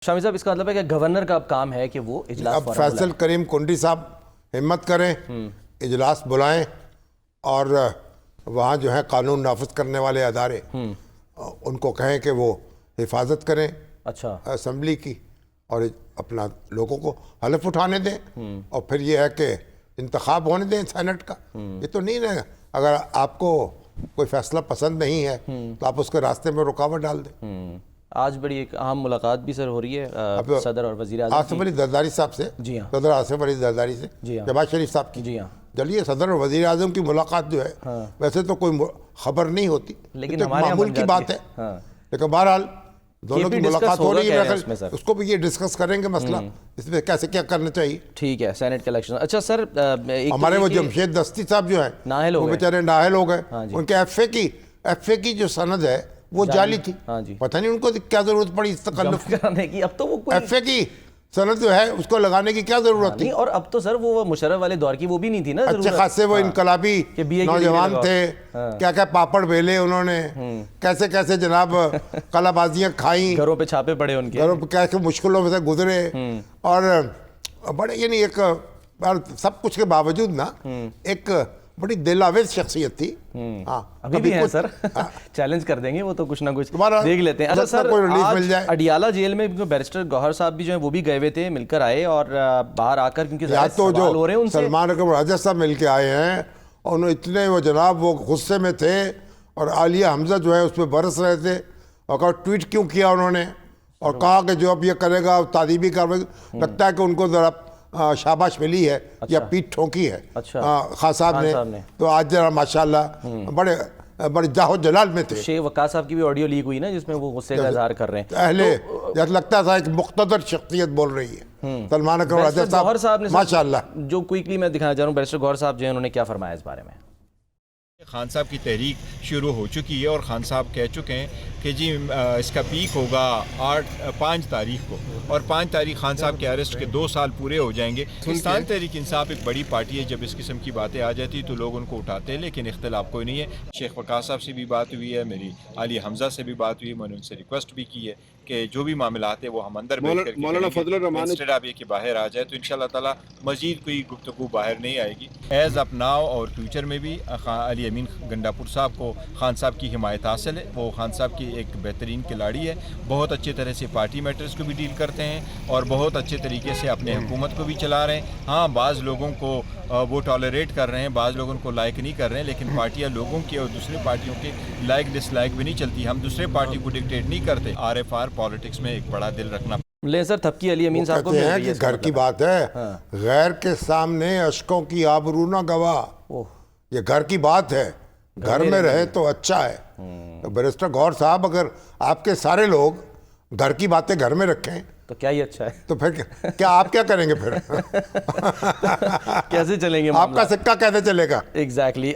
شامی صاحب، اس کا مطلب ہے کہ گورنر کا اب کام ہے کہ وہ اجلاس اب فیصل کریم کنڈی صاحب ہمت کریں، اجلاس بلائیں اور وہاں جو ہیں قانون نافذ کرنے والے ادارے ان کو کہیں کہ وہ حفاظت کریں اچھا اسمبلی کی اور اپنا لوگوں کو حلف اٹھانے دیں، اور پھر یہ ہے کہ انتخاب ہونے دیں سینٹ کا۔ یہ تو نہیں نا، اگر آپ کو کوئی فیصلہ پسند نہیں ہے تو آپ اس کے راستے میں رکاوٹ ڈال دیں۔ آج بڑی ایک اہم ملاقات بھی سر ہو رہی ہے صدر اور وزیر اعظم آصف علی زرداری صاحب سے، جی ہاں، صدر آصف علی زرداری سے جی ہاں، جماعت شریف صاحب کی۔ جی ہاں، چلیے صدر اور وزیر اعظم کی ملاقات جو ہے ویسے تو کوئی خبر نہیں ہوتی، لیکن یہ تو معمول کی بات ہے، لیکن بہرحال دونوں کی ملاقات ہو رہی ہے، اس کو بھی یہ ڈسکس کریں گے مسئلہ اس میں کیسے کیا کرنا چاہیے۔ ٹھیک ہے، سینٹ کے الیکشن۔ اچھا سر، ہمارے وہ جمشید دستی صاحب جو ہیں وہ بیچارے نااہل ہو گئے، ان کے ایف اے کی جو سند ہے وہ جعلی تھی، پتہ نہیں ان کو کیا ضرورت پڑی اس تکلف کرنے کی۔ اب تو وہ ایف اے کی سند جو ہے اس کو لگانے کی کیا ضرورت تھی؟ اور اب تو سر وہ مشرف والے دور کی وہ بھی نہیں تھی نا، اچھے خاصے وہ انقلابی نوجوان تھے، کیا کیا پاپڑ بیلے انہوں نے، کیسے کیسے جناب قلعہ بازیاں کھائیں، گھروں پہ چھاپے پڑے ان کے، گھروں پہ کیسے مشکلوں میں سے گزرے، اور بڑے یعنی ایک سب کچھ کے باوجود نا ایک بڑی دل آویز شخصیت تھی۔ ابھی بھی ہیں سر، چیلنج کر دیں گے وہ تو، کچھ نہ کچھ دیکھ لیتے ہیں۔ اچھا سر، آج اڈیالہ جیل میں بیرسٹر گوہر صاحب بھی جو ہیں وہ بھی گئے ہوئے تھے، مل کر آئے، اور باہر آ کر کیونکہ سوال ہو رہے ہیں ان سے۔ سلمان اکرم راجہ صاحب مل کے آئے ہیں اور انہوں اتنے وہ جناب وہ غصے میں تھے، اور عالیہ حمزہ جو ہے اس پہ برس رہے تھے، اور کہا ٹویٹ کیوں کیا انہوں نے، اور کہا کہ جو اب یہ کرے گا تعدیبی کارروائی، لگتا ہے کہ ان کو ذرا شاباش ملی ہے یا پیٹ ٹھونکی ہے خان صاحب نے۔ تو آج ذرا ماشاءاللہ بڑے جاہ و جلال میں تھے۔ شیخ وقاص صاحب کی بھی آڈیو لیک ہوئی نا جس میں وہ غصے کا اظہار کر رہے ہیں، اہل لگتا تھا ایک مقتدر شخصیت بول رہی ہے سلمان اکرم راجہ صاحب ماشاءاللہ۔ جو کوئکلی میں دکھانا چاہ رہا ہوں، بیرسٹر گوہر صاحب جو ہیں انہوں نے کیا فرمایا اس بارے میں؟ خان صاحب کی تحریک شروع ہو چکی ہے، اور خان صاحب کہہ چکے ہیں کہ جی اس کا پیک ہوگا 5 تاریخ کو، اور 5 تاریخ خان صاحب کے اریسٹ کے 2 سال پورے ہو جائیں گے۔ پاکستان تحریک انصاف ایک بڑی پارٹی ہے، جب اس قسم کی باتیں آ جاتی تو لوگ ان کو اٹھاتے ہیں، لیکن اختلاف کوئی نہیں ہے۔ شیخ وقاص صاحب سے بھی بات ہوئی ہے، میری عالیہ حمزہ سے بھی بات ہوئی ہے، میں نے ان سے ریکویسٹ بھی کی ہے کہ جو بھی معاملات ہیں وہ ہم اندر بیٹھ کر کے انسٹیڈ آف یہ کہ باہر آ جائے، تو انشاءاللہ تعالی مزید کوئی گفتگو باہر نہیں آئے گی۔ ایز اپ ناؤ اور فیوچر میں بھی علی امین گنڈاپور صاحب کو خان صاحب کی حمایت حاصل ہے۔ وہ خان صاحب کی ایک بہترین کھلاڑی ہے، بہت اچھے طرح سے پارٹی میٹرز کو بھی ڈیل کرتے ہیں، اور بہت اچھے طریقے سے اپنے حکومت کو بھی چلا رہے ہیں۔ ہاں، بعض لوگوں کو وہ ٹالریٹ کر رہے ہیں، بعض لوگوں کو لائک نہیں کر رہے ہیں، لیکن پارٹیاں لوگوں کی اور دوسرے پارٹیوں کے لائک ڈس لائک بھی نہیں چلتی۔ ہم دوسرے پارٹی کو ڈکٹیٹ نہیں کرتے۔ RFR پالیٹکس میں ایک بڑا دل رکھنا۔ لے سر، تھپکی علی امین صاحب کو کہتے ہیں کہ گھر کی بات ہے، غیر کے سامنے اشکوں کی آبرو نہ گواہ، یہ گھر کی بات ہے، گھر میں رہے تو اچھا ہے۔ بیرسٹر گوہر صاحب، اگر آپ کے سارے لوگ گھر کی باتیں گھر میں رکھیں تو کیا ہی اچھا ہے، تو پھر کیا آپ کیا کریں گے؟ پھر کیسے چلیں گے؟ آپ کا سکہ کیسے چلے گا؟ ایگزیکٹلی۔